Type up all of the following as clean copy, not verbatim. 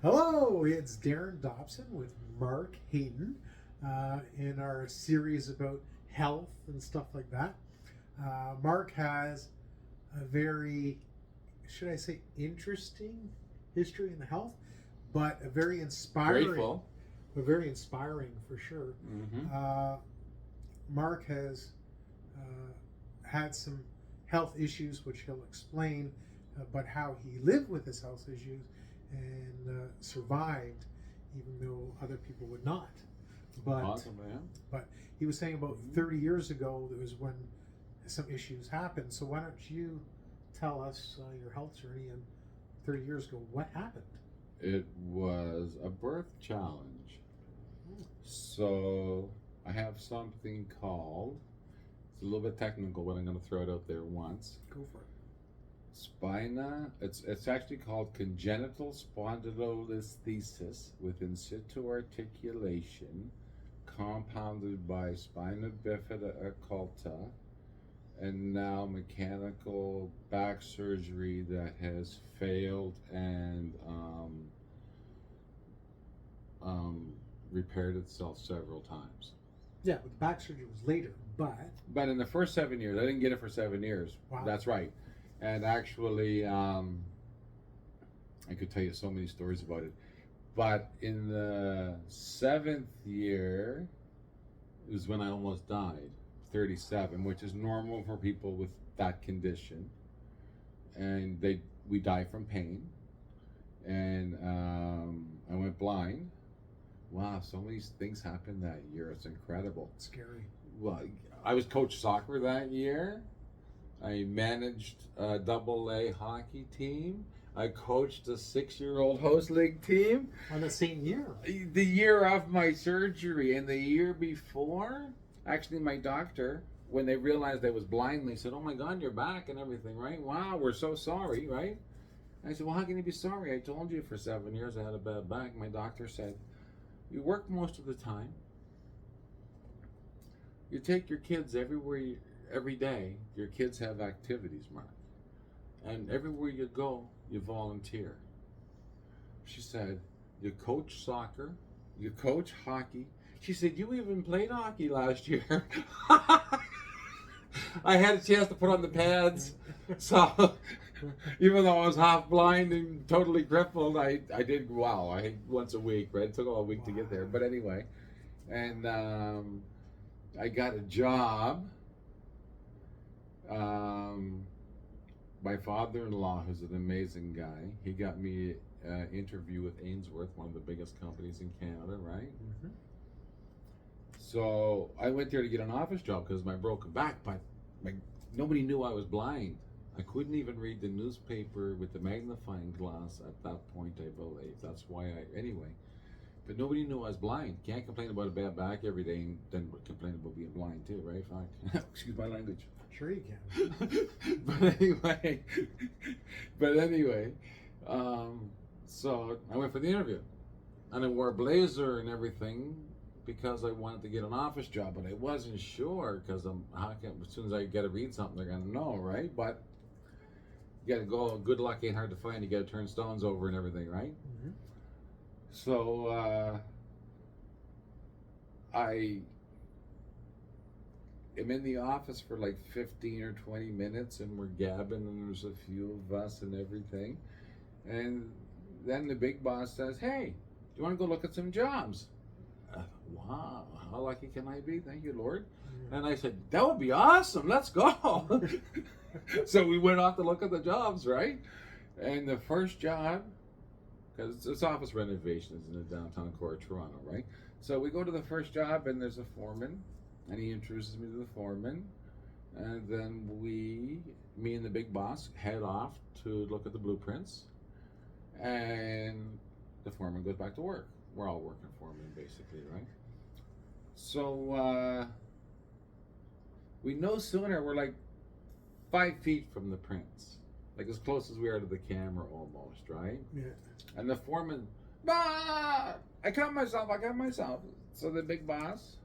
Hello, it's Darren Dobson with Mark Hayden in our series about health and stuff like that. Mark has a very, should I say, interesting history in the health, but a very inspiring. Grateful. But very inspiring for sure. Mm-hmm. Mark has had some health issues, which he'll explain, but how he lived with his health issues and survived, even though other people would not. But Possibly, yeah. but he was saying about 30 years ago, that was when some issues happened. So why don't you tell us your health journey and 30 years ago, what happened? It was a birth challenge. So I have something called, it's a little bit technical, but I'm going to throw it out there once. Go for it. It's actually called congenital spondylolisthesis with in situ articulation, compounded by spina bifida occulta, and now mechanical back surgery that has failed and repaired itself several times. Yeah, but the back surgery was later, But in the first 7 years, I didn't get it for 7 years. Wow. That's right. And actually, I could tell you so many stories about it. But in the 7th year is when I almost died, 37, which is normal for people with that condition. And we die from pain. And I went blind. Wow, so many things happened that year. It's incredible. scary. Well, I was coach soccer that year. I managed a AA hockey team. I coached a 6-year-old host league team. On the same year. The year of my surgery and the year before, actually my doctor, when they realized I was blind, they said, "Oh my God, you're back and everything, right? Wow, we're so sorry, right?" I said, "Well, how can you be sorry? I told you for 7 years I had a bad back." My doctor said, "You work most of the time. You take your kids everywhere, every day. Your kids have activities, Mark. And everywhere you go, you volunteer." She said, "You coach soccer, you coach hockey." She said, "You even played hockey last year." I had a chance to put on the pads. So even though I was half blind and totally crippled, I did well. I once a week, right? It took all week to get there. But anyway, and I got a job. My father-in-law, who's an amazing guy, he got me an interview with Ainsworth, one of the biggest companies in Canada, right? Mm-hmm. So I went there to get an office job because of my broken back, but nobody knew I was blind. I couldn't even read the newspaper with the magnifying glass at that point, I believe. That's why anyway. But nobody knew I was blind. Can't complain about a bad back every day and then complain about being blind too, right? Fuck. Excuse my language. Sure you can. but anyway, so I went for the interview. And I wore a blazer and everything because I wanted to get an office job, but I wasn't sure because as soon as I get to read something, they're going to know, right? But you got to go, good luck ain't hard to find. You got to turn stones over and everything, right? Mm-hmm. So I am in the office for like 15 or 20 minutes and we're gabbing and there's a few of us and everything. And then the big boss says, "Hey, do you want to go look at some jobs?" Wow, how lucky can I be? Thank you, Lord. Mm-hmm. And I said, "That would be awesome. Let's go." So we went off to look at the jobs, right? And the first job, because it's office renovations in the downtown core of Toronto, right? So we go to the first job and there's a foreman and he introduces me to the foreman. And then me and the big boss head off to look at the blueprints. And the foreman goes back to work. We're all working foreman basically, right? So we no sooner, we're like 5 feet from the prints. Like as close as we are to the camera almost, right? Yeah. And the foreman, "Bah! I got myself. So the big boss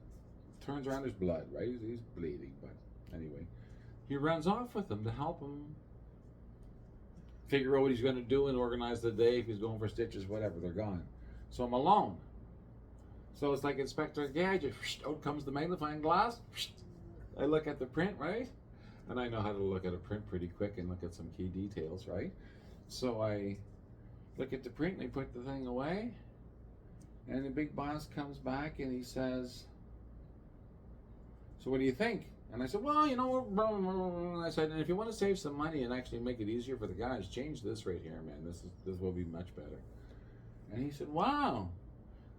turns around, there's blood, right? He's bleeding, but anyway. He runs off with him to help him figure out what he's going to do and organize the day. If he's going for stitches, whatever, they're gone. So I'm alone. So it's like Inspector Gadget. Out comes the magnifying glass. I look at the print, right? And I know how to look at a print pretty quick and look at some key details, right? So I look at the print and I put the thing away. And the big boss comes back and he says, "So what do you think?" And I said, "Well, you know," I said, "and if you want to save some money and actually make it easier for the guys, change this right here, man. This will be much better." And he said, "Wow."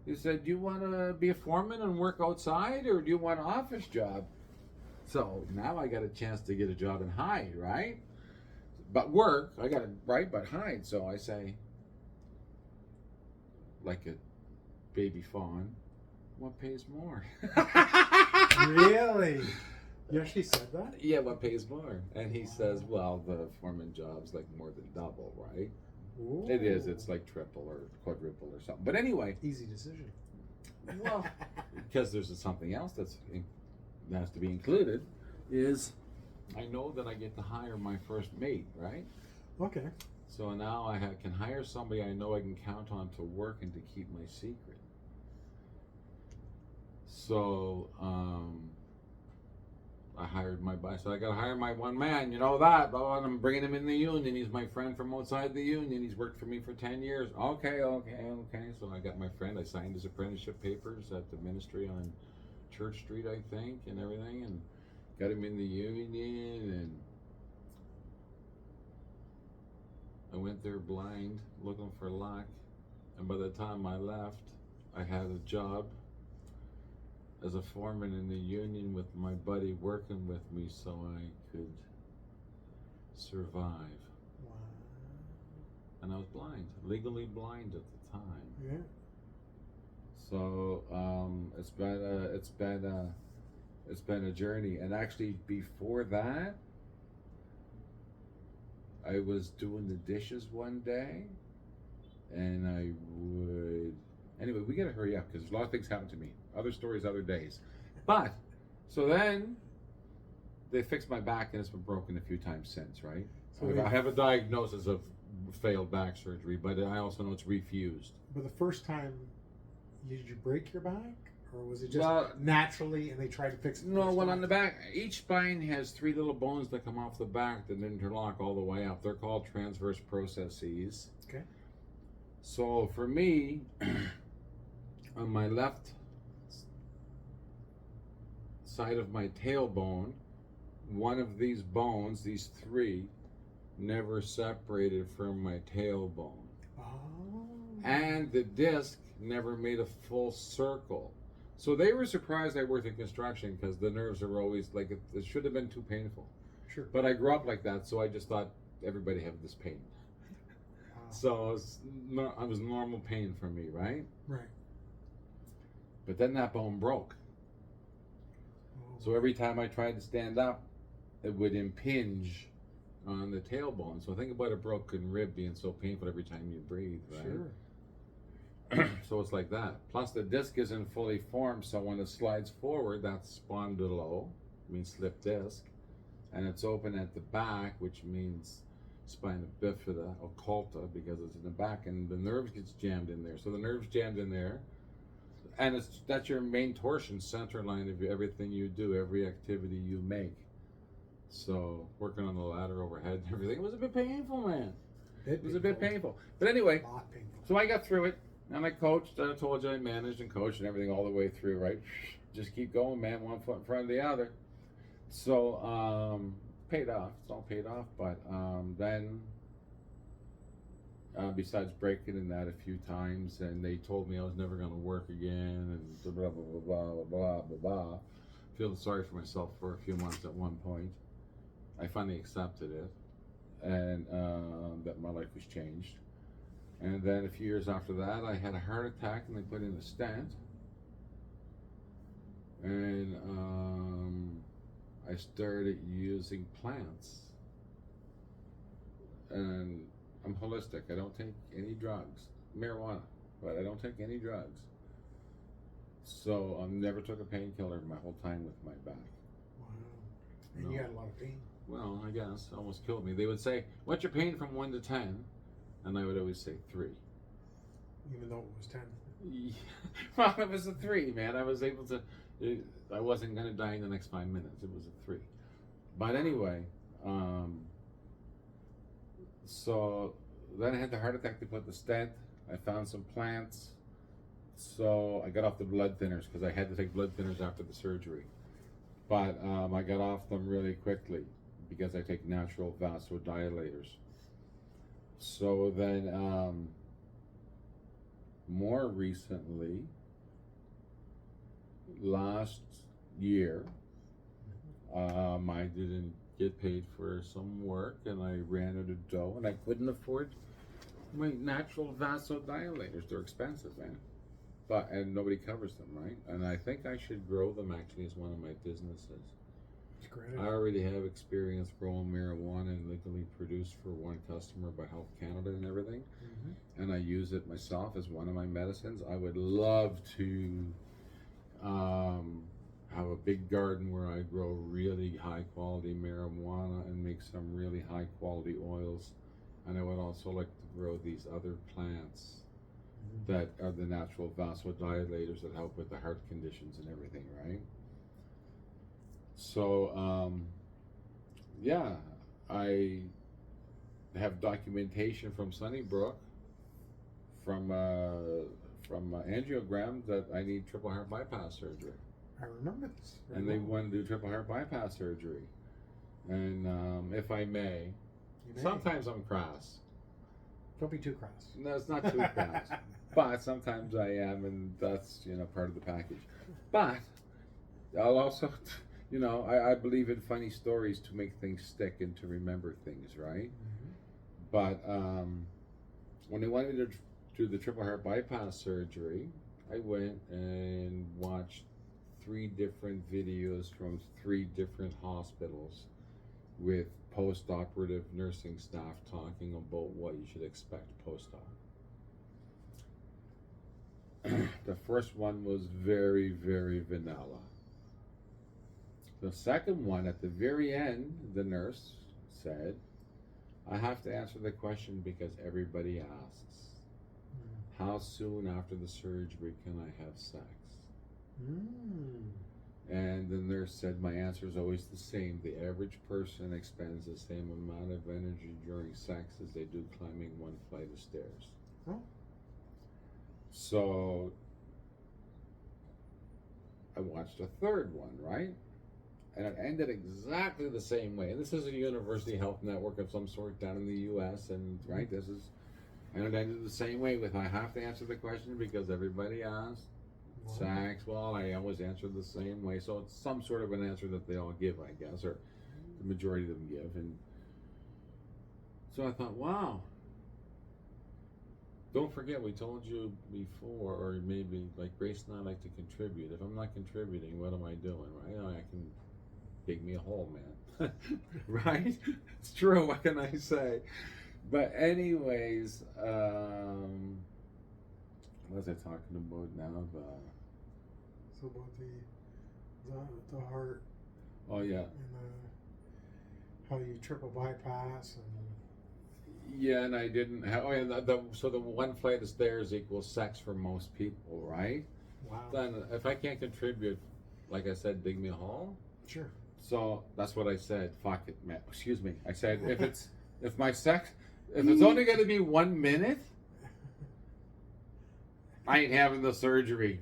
He said, "Do you want to be a foreman and work outside, or do you want an office job?" So now I got a chance to get a job in Hyde, right? But work, I got to, right, but Hyde. So I say, like a baby fawn, what pays more? Really? You actually said that? Yeah, what pays more? And he says, well, the foreman job's like more than double, right? Ooh. It is. It's like triple or quadruple or something. But anyway. Easy decision. Well, because there's something else that has to be included, is I know that I get to hire my first mate, right? Okay. So now I can hire somebody I know I can count on to work and to keep my secret. So I hired so I got to hire my one man, you know that. But I'm bringing him in the union. He's my friend from outside the union. He's worked for me for 10 years. Okay. So I got my friend. I signed his apprenticeship papers at the ministry on Church Street, I think, and everything, and got him in the union. And I went there blind, looking for luck. And by the time I left, I had a job as a foreman in the union with my buddy working with me so I could survive. Wow. And I was blind, legally blind at the time. Yeah. So it's been a journey. And actually before that, I was doing the dishes one day, and anyway, we gotta hurry up because a lot of things happen to me. Other stories, other days. But, so then, they fixed my back and it's been broken a few times since, right? So I have a diagnosis of failed back surgery, but I also know it's refused. But the first time, did you break your back? Or was it just naturally and they tried to fix it? No, well, on the back, each spine has 3 little bones that come off the back that interlock all the way up. They're called transverse processes. Okay. So for me, on my left side of my tailbone, one of these bones, these 3, never separated from my tailbone. Oh. And the disc never made a full circle. So they were surprised I worked in construction because the nerves are always like, it should have been too painful. Sure. But I grew up like that, so I just thought everybody had this pain. Wow. So it was normal pain for me, right? Right. But then that bone broke. Oh. So every time I tried to stand up, it would impinge on the tailbone. So think about a broken rib being so painful every time you breathe, right? Sure. So it's like that. Plus the disc isn't fully formed, so when it slides forward, that's spondylo, means slip disc, and it's open at the back, which means spina bifida, occulta, because it's in the back, and the nerves gets jammed in there. So the nerves jammed in there, and that's your main torsion center line of everything you do, every activity you make. So working on the ladder overhead and everything, it was a bit painful, man. It was a bit painful. But anyway, so I got through it. And I coached, I told you I managed and coached and everything all the way through, right? Just keep going, man, one foot in front of the other. So, paid off, it's all paid off, but then, besides breaking in that a few times, and they told me I was never going to work again, and blah, blah, blah, blah, blah, blah, blah. Feeling sorry for myself for a few months at one point. I finally accepted it, and that my life was changed. And then a few years after that, I had a heart attack and they put in a stent. And I started using plants. And I'm holistic. I don't take any drugs. Marijuana, but I don't take any drugs. So I never took a painkiller my whole time with my back. Wow. And you had a lot of pain. well, I guess, almost killed me. They would say, "What's your pain from 1 to 10?" And I would always say 3. Even though it was 10. Well, it was a 3, man. I was able to. I wasn't gonna die in the next 5 minutes. It was a 3. But anyway, so then I had the heart attack. They put the stent. I found some plants. So I got off the blood thinners because I had to take blood thinners after the surgery. But I got off them really quickly because I take natural vasodilators. So then, more recently, last year, I didn't get paid for some work and I ran out of dough and I couldn't afford my natural vasodilators. They're expensive, man. And nobody covers them, right? And I think I should grow them actually as one of my businesses. It's great. I already have experience growing marijuana and legally produced for one customer by Health Canada and everything. Mm-hmm. And I use it myself as one of my medicines. I would love to have a big garden where I grow really high quality marijuana and make some really high quality oils. And I would also like to grow these other plants that are the natural vasodilators that help with the heart conditions and everything, right? So, yeah, I have documentation from Sunnybrook, from angiogram that I need triple heart bypass surgery. I remember this. And they want to do triple heart bypass surgery. And if I may, sometimes I'm crass. Don't be too crass. No, it's not too crass. But sometimes I am, and that's, part of the package. But I'll also, I believe in funny stories to make things stick and to remember things, right? Mm-hmm. But when they wanted me to do the triple heart bypass surgery, I went and watched 3 different videos from 3 different hospitals with post-operative nursing staff talking about what you should expect post-op. The first one was very, very vanilla. The second one, at the very end, the nurse said, "I have to answer the question because everybody asks. How soon after the surgery can I have sex?" And the nurse said, "My answer is always the same. The average person expends the same amount of energy during sex as they do climbing 1 flight of stairs." Oh. So I watched a third one, right? And it ended exactly the same way. And this is a university health network of some sort down in the US, and right, and it ended the same way with, "I have to answer the question because everybody asks." Sex, well, I always answer the same way. So it's some sort of an answer that they all give, I guess, or the majority of them give. And so I thought, wow. Don't forget, we told you before, or maybe like Grace and I like to contribute. If I'm not contributing, what am I doing, right? I can dig me a hole, man. Right? It's true. What can I say? But anyways, what was I talking about now? So about the heart. Oh yeah. And how you triple bypass and. Yeah, and I didn't have. Oh, yeah. So the 1 flight of stairs equals sex for most people, right? Wow. Then if I can't contribute, like I said, dig me a hole. Sure. So that's what I said. Fuck it, man. Excuse me. I said if it's only going to be 1 minute, I ain't having the surgery.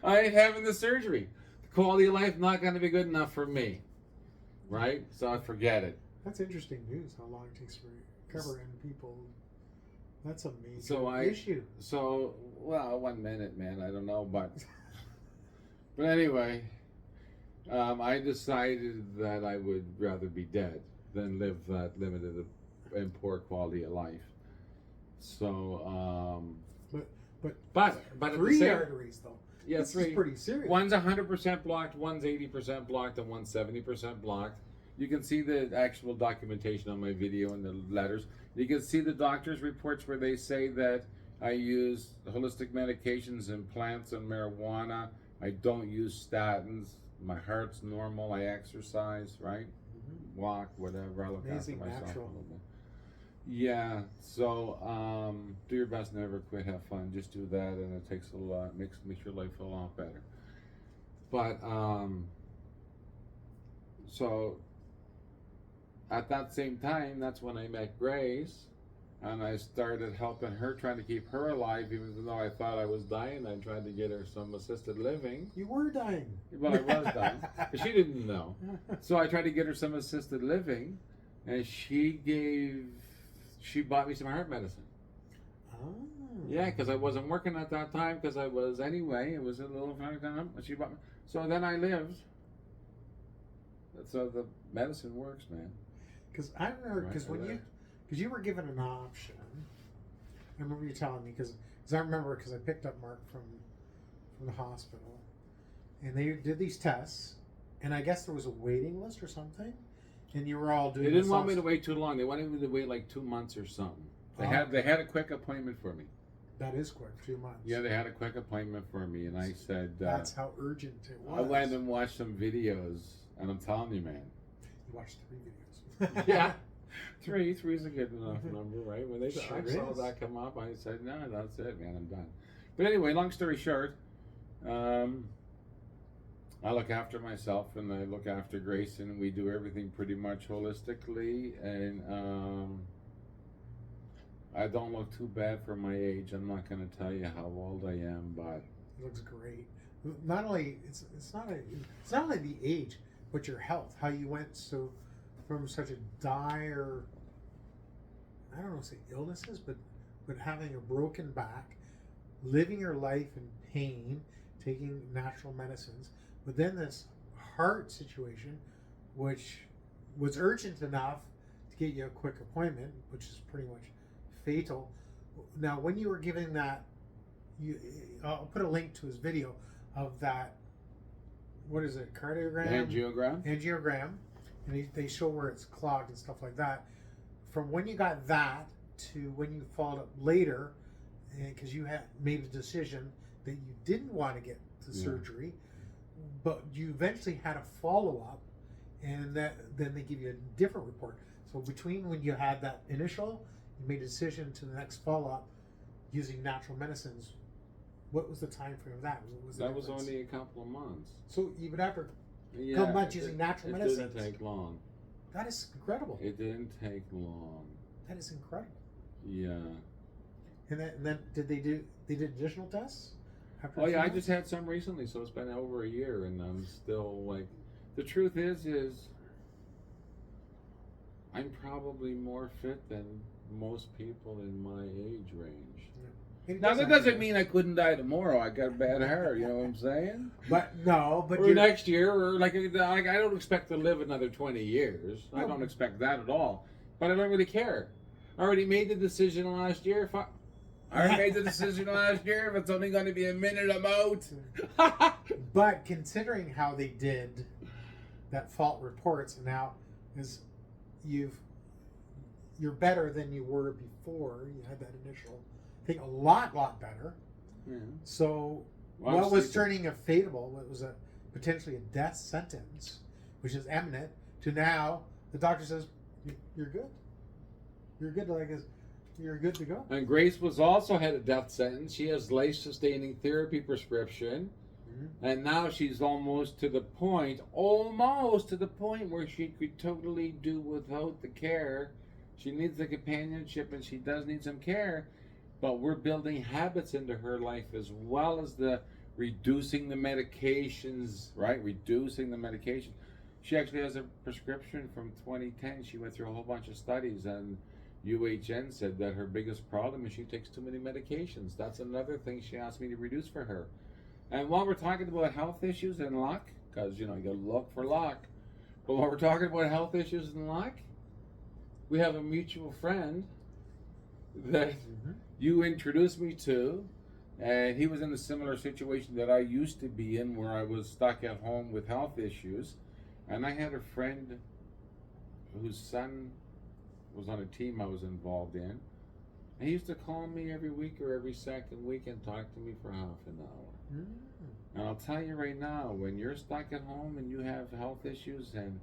I ain't having the surgery. The quality of life not going to be good enough for me, right? So I forget it. That's interesting news. How long it takes to recover, and people. That's a major issue. So, well, 1 minute, man. I don't know, but anyway, I decided that I would rather be dead than live that limited and poor quality of life. So, but at 3 the same, arteries though. Yeah, this 3. is pretty serious. One's 100% blocked, one's 80% blocked, and one's 70% blocked. You can see the actual documentation on my video and the letters. You can see the doctor's reports where they say that I use holistic medications and plants and marijuana. I don't use statins. My heart's normal. I exercise, right? Walk, whatever. I look Amazing, after myself natural. a little bit. Yeah. So do your best. Never quit. Have fun. Just do that, and it takes a lot. Makes your life a lot better. But so at that same time, that's when I met Grace, and I started helping her, trying to keep her alive, even though I thought I was dying. I tried to get her some assisted living. You were dying. Well, I was dying, but she didn't know. So I tried to get her some assisted living, and she bought me some heart medicine. Oh. Yeah, because I wasn't working at that time, because I was anyway. It was a little time. She bought me. So then I lived. So the medicine works, man. Because I remember, because Right, because you were given an option. I remember you telling me, because I remember, because I picked up Mark from the hospital, and they did these tests, and I guess there was a waiting list or something, and you were all doing. They didn't want me to wait too long. They wanted me to wait like 2 months or something. They had a quick appointment for me. That is quick, 2 months. Yeah, they had a quick appointment for me, and I said. That's how urgent it was. I went and watched some videos, and I'm telling you, man. You watched 3 videos. Yeah. Three is a good enough number, right? When I saw is. that come up, I said, no, that's it, man, I'm done. But anyway, long story short, I look after myself, and I look after Grace, and we do everything pretty much holistically, and I don't look too bad for my age. I'm not going to tell you how old I am, but It looks great. Not only it's not only the age, but your health. How you went from such a dire, I don't want to say illnesses, but having a broken back, living your life in pain, taking natural medicines, but then this heart situation, which was urgent enough to get you a quick appointment, which is pretty much fatal. Now, when you were giving that, I'll put a link to his video of that. What is it? Angiogram, and they show where it's clogged and stuff like that. From when you got that to when you followed up later, because you had made a decision that you didn't want to get to surgery, but you eventually had a follow up, and then they give you a different report. So between when you had that initial, you made a decision to the next follow up using natural medicines. What was the time frame of that? What was the difference? was only a couple of months. So even after Yeah, couple months using natural medicines. It didn't take long. That is incredible. It didn't take long. That is incredible. Yeah. And then they did additional tests? After Oh yeah, 2 I months? just had some recently, so it's been over a year, and I'm still like. The truth is I'm probably more fit than most people in my age range. It Now does that have doesn't to- mean I couldn't die tomorrow. I got bad hair, you know what I'm saying? But Or you're, next year, or like I don't expect to live another 20 years. I No. don't expect that at all. But I don't really care. I already made the decision last year. I already made the decision last year. If it's only going to be a minute, I'm out. But considering how they did that fault reports, and now is you're better than you were before you had that initial. I think a lot better. Yeah. So Well, what I'm was sleeping. turning a fatable, what was a potentially a death sentence, which is imminent, to now the doctor says you're good. You're good. You're good to go. And Grace was also had a death sentence. She has life-sustaining therapy prescription. Mm-hmm. And now she's almost to the point where she could totally do without the care. She needs the companionship, and she does need some care. But we're building habits into her life, as well as the reducing the medications, right? Reducing the medication. She actually has a prescription from 2010. She went through a whole bunch of studies, and UHN said that her biggest problem is she takes too many medications. That's another thing she asked me to reduce for her. And while we're talking about health issues and luck, because you gotta look for luck, but while we're talking about health issues and luck, we have a mutual friend that you introduced me to, and he was in a similar situation that I used to be in, where I was stuck at home with health issues. And I had a friend whose son was on a team I was involved in, And he used to call me every week or every second week and talk to me for half an hour. Mm. And I'll tell you right now, when you're stuck at home and you have health issues, and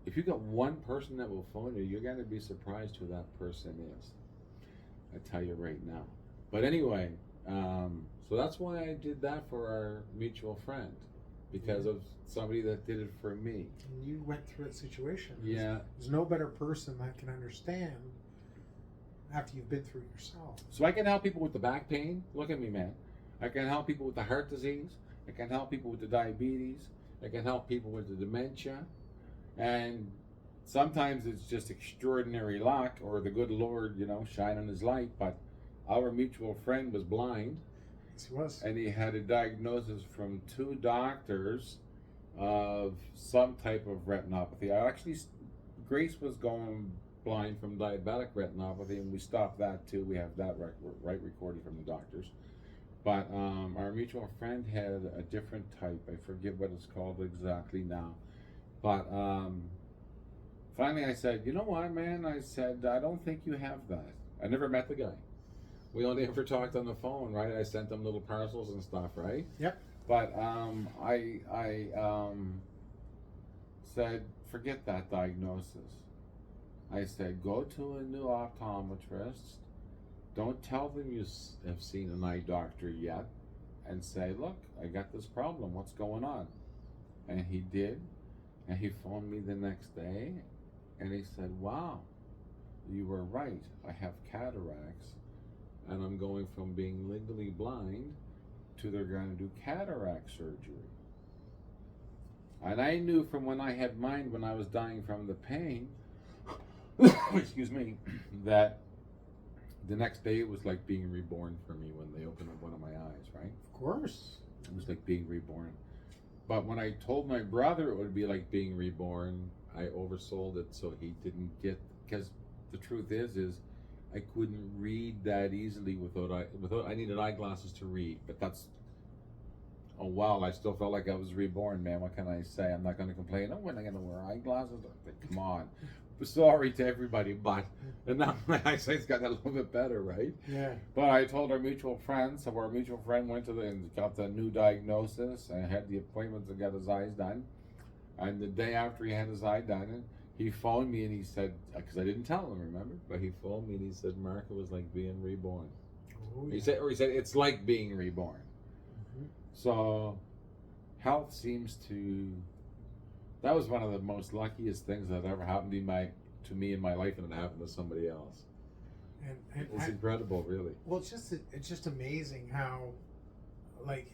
if you got one person that will phone you, you're going to be surprised who that person is. I tell you right now. But anyway, so that's why I did that for our mutual friend, because of somebody that did it for me. And you went through that situation. Yeah. There's no better person that can understand after you've been through it yourself. So I can help people with the back pain. Look at me, man. I can help people with the heart disease. I can help people with the diabetes. I can help people with the dementia. And sometimes it's just extraordinary luck, or the good Lord, shining his light. But our mutual friend was blind. Yes, he was. And he had a diagnosis from 2 doctors of some type of retinopathy. Grace was going blind from diabetic retinopathy, and we stopped that too. We have that right recorded from the doctors. But our mutual friend had a different type. I forget what it's called exactly now. But finally I said, you know what, man? I said, I don't think you have that. I never met the guy. We only ever talked on the phone, right? I sent them little parcels and stuff, right? Yep. But I said, forget that diagnosis. I said, go to a new optometrist. Don't tell them you have seen an eye doctor yet, and say, look, I got this problem. What's going on? And he did. And he phoned me the next day, and he said, wow, you were right. I have cataracts, and I'm going from being legally blind to they're going to do cataract surgery. And I knew from when I had mine, when I was dying from the pain, excuse me, that the next day it was like being reborn for me when they opened up one of my eyes, right? Of course. It was like being reborn. But when I told my brother it would be like being reborn, I oversold it so he didn't get, because the truth is I couldn't read that easily without I needed eyeglasses to read. But that's, oh wow, I still felt like I was reborn, man. What can I say? I'm not going to complain. Oh, when am I going to wear eyeglasses? Come on. Sorry to everybody, but and now my eyesight's gotten a little bit better, right? Yeah. But I told our mutual friend, so our mutual friend went to and got the new diagnosis and had the appointment to get his eyes done. And the day after he had his eye done, he phoned me and he said, because I didn't tell him, remember? But he phoned me and he said, Mark, it was like being reborn. Oh, yeah. He said it's like being reborn. Mm-hmm. So health seems to. That was one of the most luckiest things that ever happened to me in my life, and it happened to somebody else. And It's incredible, really. well, it's just amazing how, like,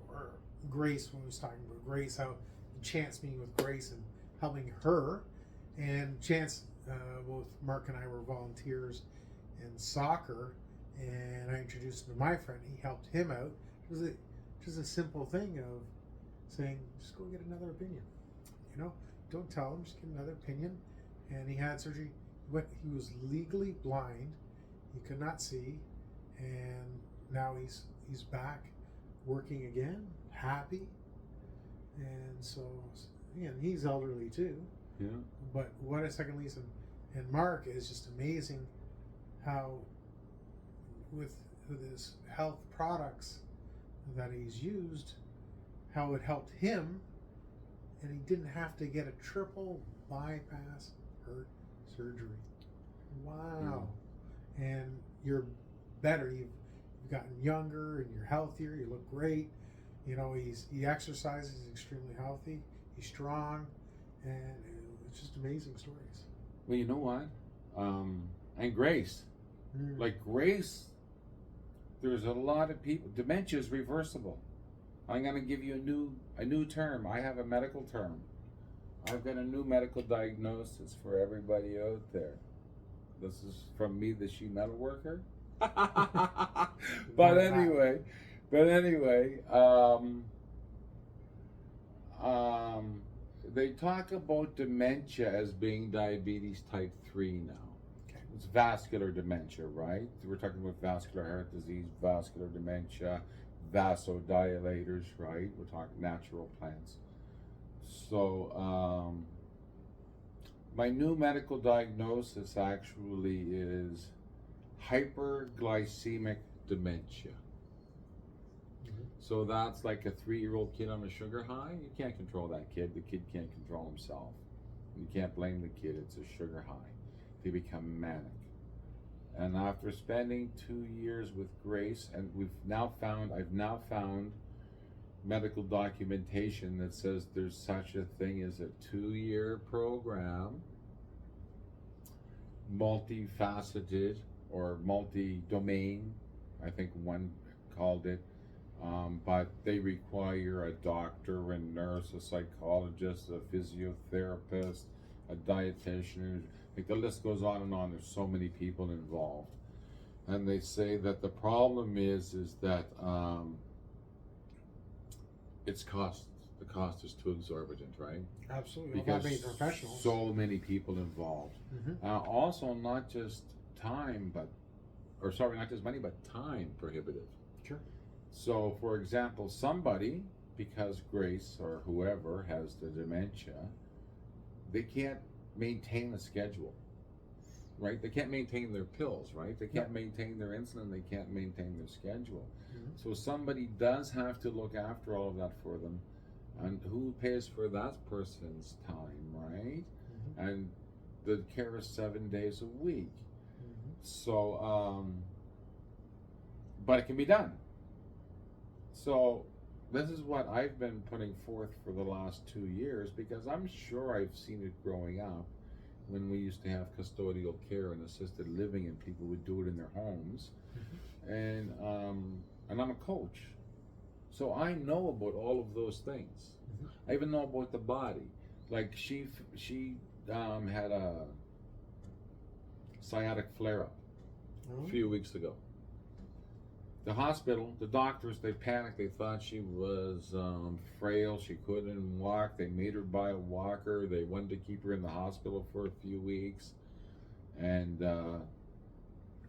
or Grace, when we was talking about Grace, how Chance meeting with Grace and helping her, and Chance, both Mark and I were volunteers in soccer, and I introduced him to my friend. He helped him out. It was just a simple thing of saying, just go get another opinion. Don't tell him, just get another opinion. And he had surgery. He was legally blind. He could not see. And now he's back working again, happy. And so, and he's elderly too. Yeah. But what a second lease. And Mark is just amazing how with his health products that he's used, how it helped him. And he didn't have to get a triple bypass heart surgery. Wow. Yeah. And you're better. You've gotten younger and you're healthier. You look great. He exercises, he's extremely healthy. He's strong. And it's just amazing stories. Well, you know what? And Grace. Like Grace, there's a lot of people. Dementia is reversible. I'm going to give you a new term. I have a medical term. I've got a new medical diagnosis for everybody out there. This is from me, the she metal worker. But anyway, they talk about dementia as being diabetes type 3 now. Okay. It's vascular dementia, right? We're talking about vascular heart disease, vascular dementia, vasodilators, right? We're talking natural plants. So my new medical diagnosis actually is hyperglycemic dementia. So that's like a 3-year-old kid on a sugar high. You can't control that kid. The kid can't control himself. You can't blame the kid. It's a sugar high. They become manic. And after spending 2 years with Grace, and I've now found medical documentation that says there's such a thing as a 2-year program, multifaceted or multi-domain, I think one called it, but they require a doctor, a nurse, a psychologist, a physiotherapist, a dietitian. Like the list goes on and on. There's so many people involved, and they say that the problem is that it's cost. The cost is too exorbitant, right? Absolutely. Well, Because that made professionals. so many people involved. Also, not just time, not just money, but time prohibitive. Sure. So, for example, somebody, because Grace or whoever has the dementia, they can't maintain a schedule, right? They can't maintain their pills, right? They can't maintain their insulin. They can't maintain their schedule. So somebody does have to look after all of that for them. And who pays for that person's time, right? And the care is 7 days a week. So, but it can be done. So this is what I've been putting forth for the last 2 years, because I'm sure I've seen it growing up when we used to have custodial care and assisted living, and people would do it in their homes. And I'm a coach, so I know about all of those things. I even know about the body. Like she had a sciatic flare-up a few weeks ago. The hospital, the doctors, they panicked. They thought she was frail. She couldn't walk. They made her buy a walker. They wanted to keep her in the hospital for a few weeks. And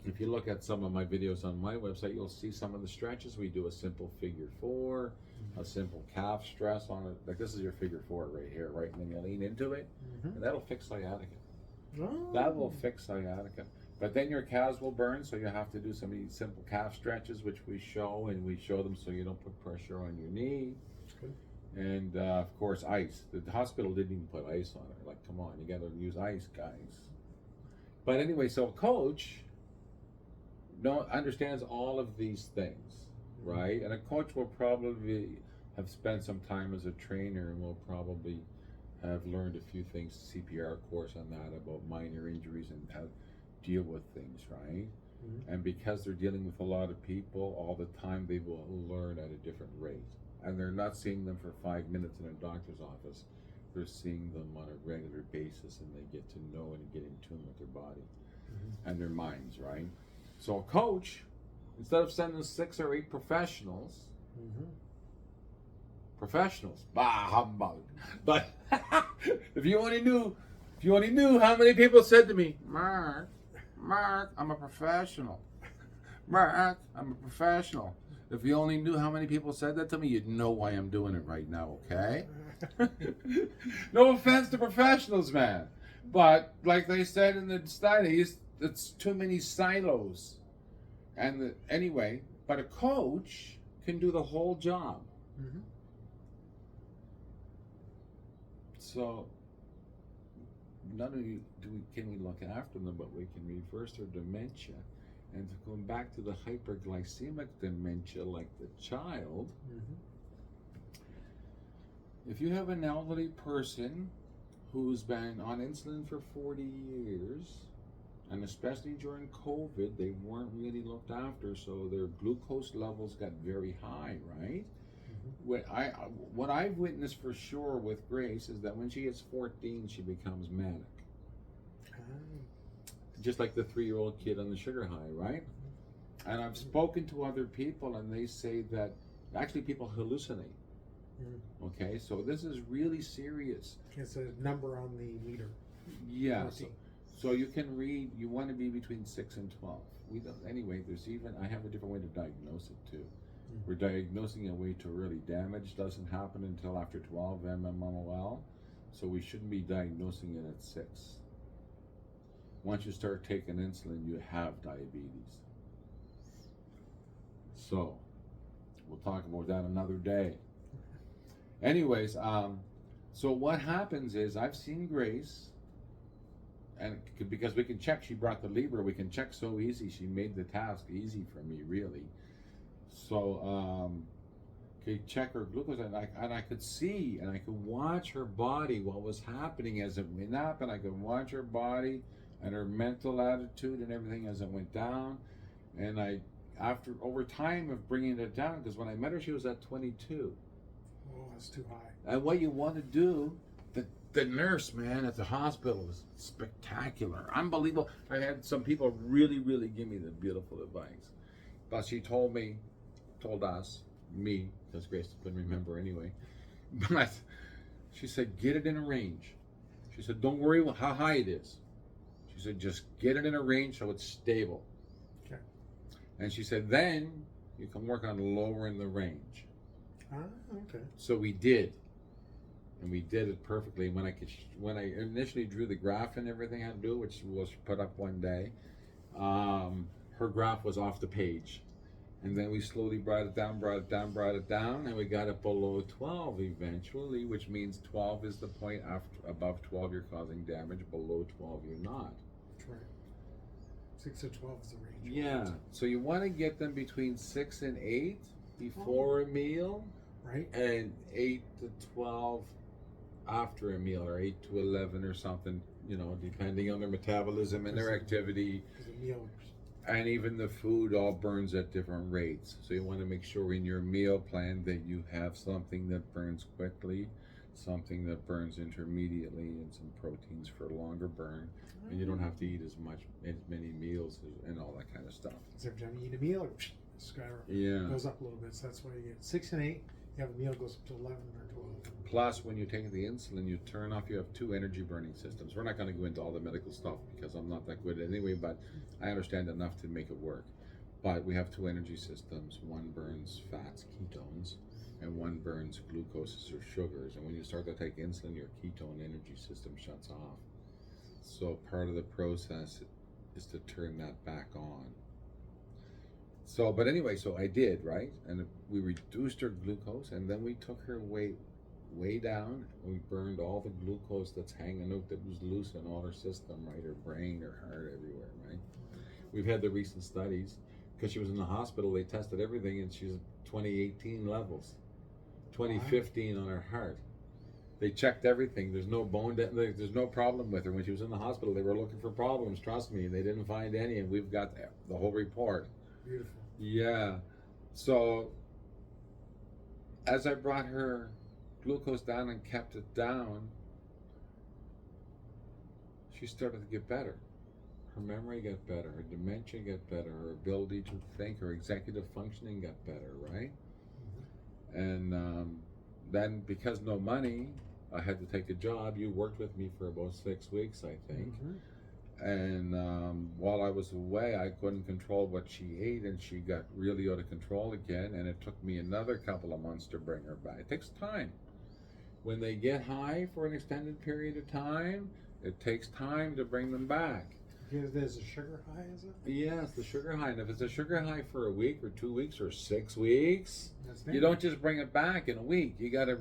if you look at some of my videos on my website, you'll see some of the stretches. We do a simple figure 4, a simple calf stress on it. Like this is your figure 4 right here, right? And then you lean into it, and that'll fix sciatica. That will fix sciatica. But then your calves will burn, so you have to do some of these simple calf stretches, which we show, and we show them so you don't put pressure on your knee. And of course, ice. The hospital didn't even put ice on it. Like, come on, you got to use ice, guys. But anyway, so a coach understands all of these things, right? And a coach will probably have spent some time as a trainer, and will probably have learned a few things, CPR course on that, about minor injuries and how deal with things, right? And because they're dealing with a lot of people all the time, they will learn at a different rate. And they're not seeing them for 5 minutes in a doctor's office. They're seeing them on a regular basis, and they get to know and get in tune with their body and their minds, right? So a coach, instead of sending 6 or 8 professionals, bah humbug. But if you only knew how many people said to me, Mark, I'm a professional. Mark, I'm a professional. If you only knew how many people said that to me, you'd know why I'm doing it right now, okay? No offense to professionals, man. But like they said in the studies, it's too many silos. And anyway, but a coach can do the whole job. So not only can we look after them, but we can reverse their dementia. And to go back to the hyperglycemic dementia, like the child, if you have an elderly person who's been on insulin for 40 years, and especially during COVID, they weren't really looked after, so their glucose levels got very high, right? What I've witnessed for sure with Grace is that when she gets 14, she becomes manic. Just like the 3-year-old kid on the sugar high, right? And I've spoken to other people, and they say that actually people hallucinate. Okay, so this is really serious. It's a number on the meter. Yeah, so you can read, you want to be between 6 and 12. We don't, anyway, I have a different way to diagnose it too. We're diagnosing it way too early. Damage doesn't happen until after 12 mmol, so we shouldn't be diagnosing it at 6. once you start taking insulin, you have diabetes. So, we'll talk about that another day. Anyways, so what happens is I've seen Grace, and because we can check, she brought the Libra, we can check so easy. She made the task easy for me, really. So, okay, check her glucose, and I could see, and I could watch her body, what was happening as it went up, and I could watch her body and her mental attitude and everything as it went down. And after over time of bringing it down, because when I met her, she was at 22. Oh, that's too high. And what you want to do, the nurse, man, at the hospital was spectacular, unbelievable. I had some people really, really give me the beautiful advice. But she told us, me, because Grace couldn't remember anyway, but she said, get it in a range. She said, don't worry about how high it is. She said, just get it in a range so it's stable. Okay. And she said, then you can work on lowering the range. Ah, okay. So we did. And we did it perfectly. When I initially drew the graph and everything I had to do, which was put up one day, her graph was off the page. And then we slowly brought it down, and we got it below 12 eventually, which means 12 is the point. Above 12 you're causing damage, below 12 you're not. That's right. 6 to 12 is the range. Yeah, so you want to get them between 6 and 8 before a meal, right? And 8 to 12 after a meal, or 8 to 11 or something, depending on their metabolism and their activity. Because the meal, and even the food all burns at different rates. So you want to make sure in your meal plan that you have something that burns quickly, something that burns intermediately, and some proteins for longer burn. And you don't have to eat as many meals and all that kind of stuff. So every time you eat a meal, it goes up a little bit. So that's why you get 6 and 8. You have a meal goes up to 11 or 12. Plus, when you take the insulin, you have 2 energy burning systems. We're not going to go into all the medical stuff because I'm not that good anyway, but I understand enough to make it work. But we have 2 energy systems. One burns fats, ketones, and one burns glucoses or sugars. And when you start to take insulin, your ketone energy system shuts off. So part of the process is to turn that back on. So, but anyway, so I did, right? And we reduced her glucose, and then we took her weight way down. We burned all the glucose that's hanging out that was loose in all her system, right? Her brain, her heart, everywhere, right? We've had the recent studies, because she was in the hospital, they tested everything, and she's 2018 levels, 2015 on her heart. They checked everything. There's no there's no problem with her. When she was in the hospital, they were looking for problems, trust me, and they didn't find any, and we've got the whole report. Beautiful. Yeah. So as I brought her glucose down and kept it down, she started to get better. Her memory got better, her dementia got better, her ability to think, her executive functioning got better, right? Mm-hmm. And then because no money, I had to take a job. You worked with me for about 6 weeks, I think. Mm-hmm. And while I was away, I couldn't control what she ate, and she got really out of control again, and it took me another couple of months to bring her back. It takes time. When they get high for an extended period of time, it takes time to bring them back. There's a sugar high, is it? Yes, the sugar high. And if it's a sugar high for a week or 2 weeks or 6 weeks, you don't just bring it back in a week. You gotta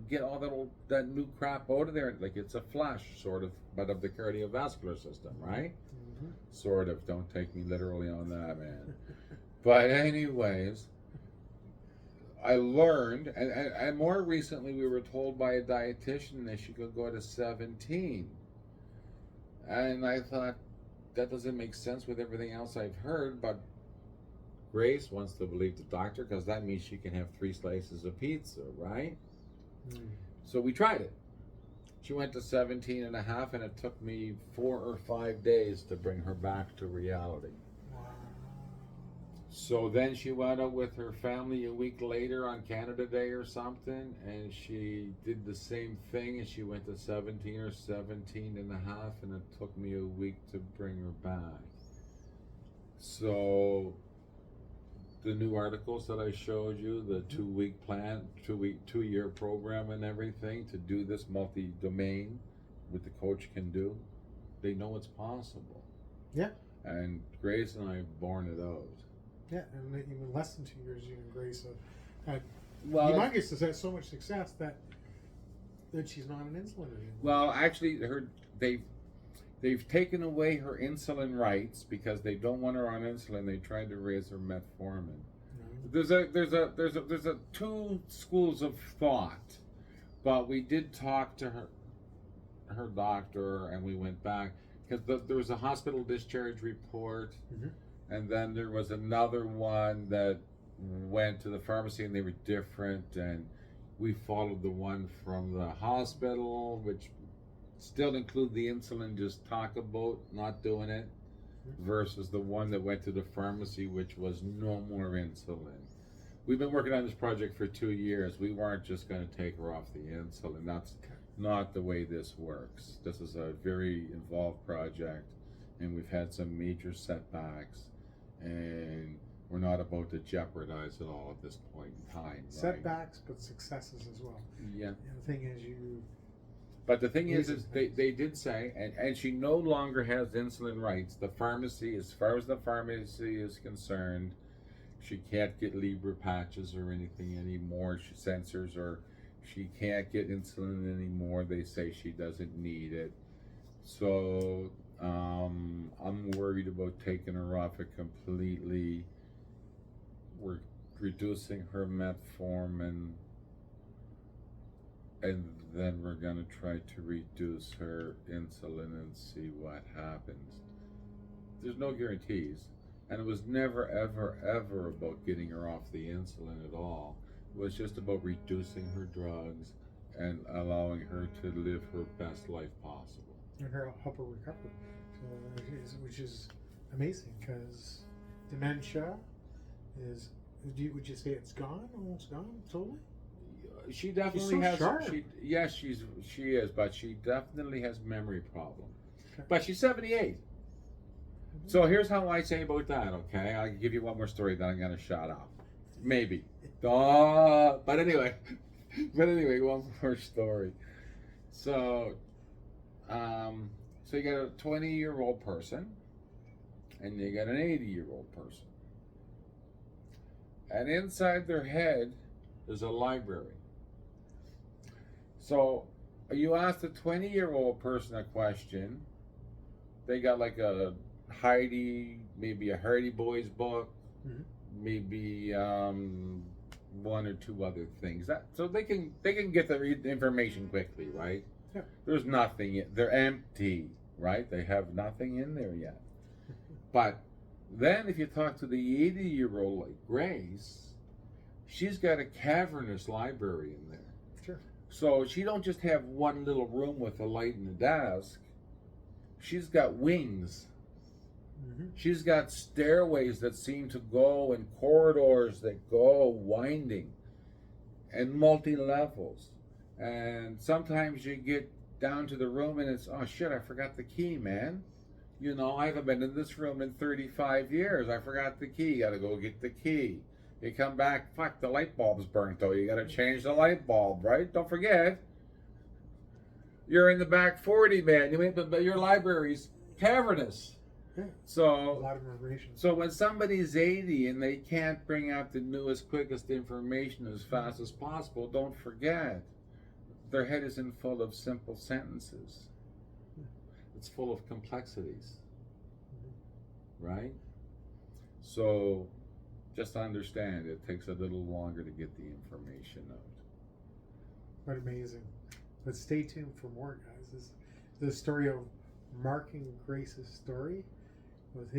get all that new crap out of there. Like it's a flush, sort of, but of the cardiovascular system, right? Mm-hmm. Sort of. Don't take me literally on that, man. But anyways, I learned, and more recently, we were told by a dietitian that she could go to 17. And I thought, that doesn't make sense with everything else I've heard, but Grace wants to believe the doctor because that means she can have 3 slices of pizza, right? Mm. So we tried it. She went to 17 and a half, and it took me 4 or 5 days to bring her back to reality. Wow. So then she went out with her family a week later on Canada Day or something, and she did the same thing, and she went to 17 or 17 and a half, and it took me a week to bring her back. So the new articles that I showed you, the 2-week plan, 2-year program and everything to do this multi-domain, what the coach can do, they know it's possible. Yeah. And Grace and I have borne it out. Yeah, and even less than 2 years, you and Grace have had Well, humongous success, so much success that she's not on insulin anymore. well, actually, they've taken away her insulin rights because they don't want her on insulin. They tried to raise her metformin. There's a two schools of thought, but we did talk to her doctor, and we went back because there was a hospital discharge report, and then there was another one that went to the pharmacy, and they were different, and we followed the one from the hospital, which still include the insulin, just talk about not doing it, versus the one that went to the pharmacy, which was no more insulin. We've been working on this project for 2 years. We weren't just going to take her off the insulin. That's not the way this works. This is a very involved project, and we've had some major setbacks, and we're not about to jeopardize it all at this point in time. Right? Setbacks, but successes as well. Yeah. And the thing is, But the thing is they did say, and she no longer has insulin rights. The pharmacy, as far as the pharmacy is concerned, she can't get Libra patches or anything anymore. She sensors, or she can't get insulin anymore. They say she doesn't need it. So I'm worried about taking her off it completely. We're reducing her metformin, and then we're going to try to reduce her insulin and see what happens. There's no guarantees, and it was never, ever, ever about getting her off the insulin at all. It was just about reducing her drugs and allowing her to live her best life possible. And her help her recover, which is amazing, because dementia is, would you say it's gone, almost gone, totally? She definitely so has. Sharp. She is, but she definitely has memory problems. Okay. But she's 78. So here's how I say about that. Okay, I'll give you one more story, then I'm gonna shut up. Maybe. But anyway, one more story. So, so you got a 20-year-old person, and you got an 80-year-old person, and inside their head is a library. So you ask the 20-year-old person a question, they got like a maybe a Hardy Boys book, maybe one or two other things. So they can get the information quickly, right? Yeah. There's nothing. They're empty, right? They have nothing in there yet. But then if you talk to the 80-year-old like Grace, she's got a cavernous library in there. Sure. So she don't just have one little room with a light and a desk. She's got wings. She's got stairways that seem to go, and corridors that go winding, and multi-levels. And sometimes you get down to the room and it's, oh shit, I forgot the key, man. You know, I haven't been in this room in 35 years. I forgot the key. Gotta go get the key. You come back, fuck, the light bulb's burnt out. You gotta change the light bulb, right? Don't forget. You're in the back 40, man. But your library's cavernous. Yeah. So a lot of information. So when somebody's 80 and they can't bring out the newest, quickest information as fast as possible, don't forget, their head isn't full of simple sentences. It's full of complexities, right? So just understand, it takes a little longer to get the information out. But amazing. But stay tuned for more, guys. This is the story of Mark and Grace's story. With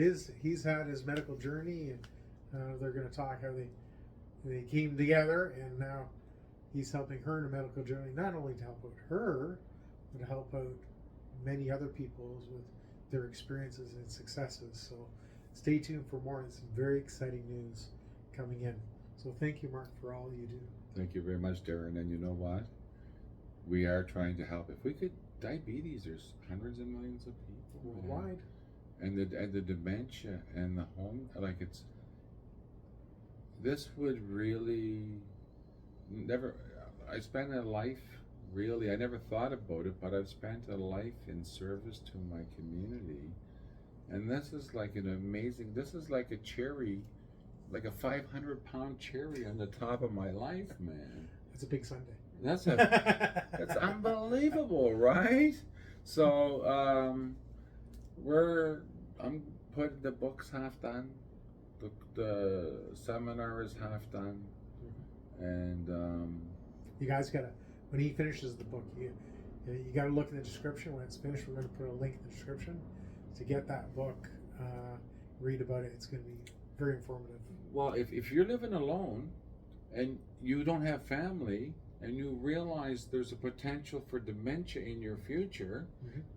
he's had his medical journey, and they're going to talk how they came together, and now he's helping her in a medical journey, not only to help out her, but to help out many other people with their experiences and successes. So stay tuned for more. It's some very exciting news coming in. So thank you, Mark, for all you do. Thank you very much, Darren. And you know what? We are trying to help. If we could, diabetes, there's hundreds of millions of people Worldwide. And the dementia and the home, like this would really never. I spent a life really, I never thought about it, but I've spent a life in service to my community. And this is like an amazing, this is like a cherry, like a 500-pound cherry on the top of my life, man. It's a big Sunday. That's unbelievable, right? So, I'm putting the books half done. The seminar is half done. And, you guys gotta, when he finishes the book, you gotta look in the description. When it's finished, we're gonna put a link in the description to get that book. Read about it. It's gonna be very informative. well, if you're living alone and you don't have family and you realize there's a potential for dementia in your future,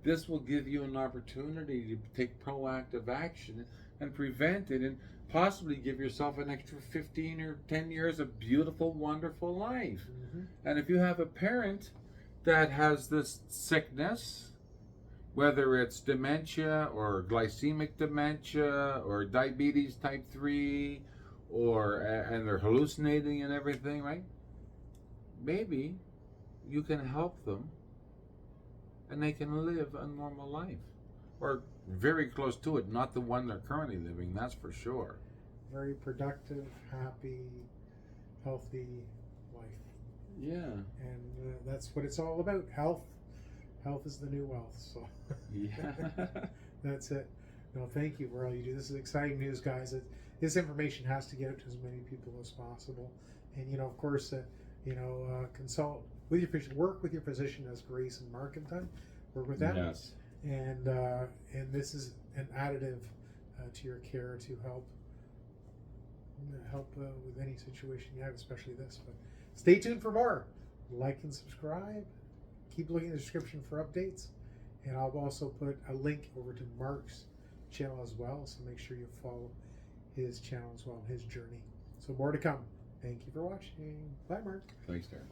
this will give you an opportunity to take proactive action and prevent it, and possibly give yourself an extra 15 or 10 years of beautiful, wonderful life. And if you have a parent that has this sickness, whether it's dementia or glycemic dementia or diabetes type 3, and they're hallucinating and everything, right? Maybe you can help them and they can live a normal life, or very close to it, not the one they're currently living, that's for sure. Very productive, happy, healthy life. Yeah. And that's what it's all about. Health is the new wealth. So Yeah. that's it. No, thank you for all you do. This is exciting news, guys. This information has to get out to as many people as possible. And of course, consult with your physician. Work with your physician, as Grace and Mark have done. Work with them. Yes. And this is an additive to your care to help with any situation you have, especially this. But stay tuned for more. Like and subscribe. Keep looking in the description for updates, and I'll also put a link over to Mark's channel as well, so make sure you follow his channel as well, his journey. So more to come. Thank you for watching. Bye, Mark. Thanks, Darren.